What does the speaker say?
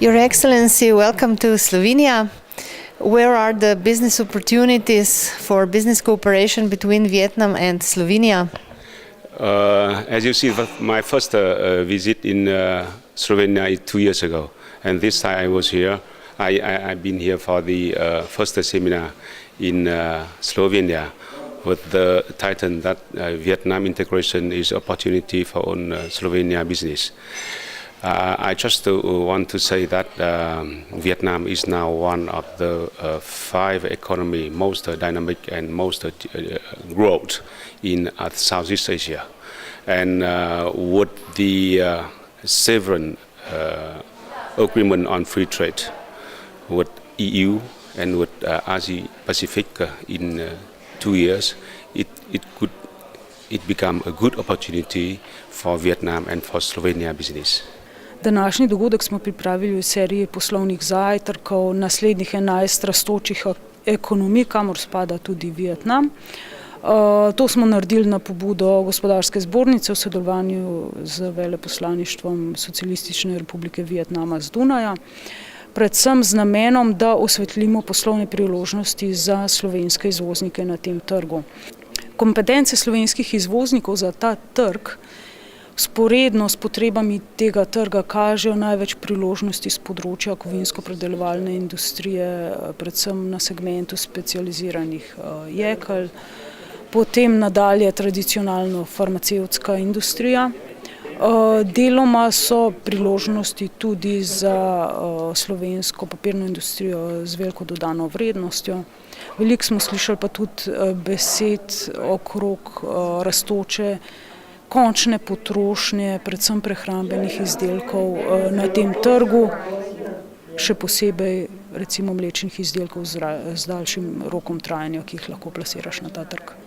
Your Excellency, welcome to Slovenia. Where are the business opportunities for business cooperation between Vietnam and Slovenia? As you see, my first visit in Slovenia is 2 years ago, and this time I was here. I've been here for the first seminar in Slovenia with the title that Vietnam integration is opportunity for Slovenia business. I just want to say that Vietnam is now one of the 5 economy most dynamic and most growth in Southeast Asia. And with the 7 agreement on free trade with EU and with Asia Pacific in 2 years, it become a good opportunity for Vietnam and for Slovenia business. Današnji dogodek smo pripravili v seriji poslovnih zajtrkov naslednjih 11 rastočih ekonomij, kamor spada tudi Vietnam. To smo naredili na pobudo Gospodarske zbornice v sodelovanju z veleposlaništvom Socialistične republike Vietnama z Dunaja, predvsem z namenom, da osvetlimo poslovne priložnosti za slovenske izvoznike na tem trgu. Kompetence slovenskih izvoznikov za ta trg sporedno s potrebami tega trga kažejo največ priložnosti z področja kovinsko-predelovalne industrije, predvsem na segmentu specializiranih jekel, potem nadalje tradicionalno farmacevtska industrija. Deloma so priložnosti tudi za slovensko papirno industrijo z veliko dodano vrednostjo. Veliko smo slišali pa tudi besed okrog rastoče končne potrošnje, predvsem prehrambenih izdelkov na tem trgu, še posebej recimo mlečnih izdelkov z daljšim rokom trajanja, ki jih lahko plasiraš na ta trg.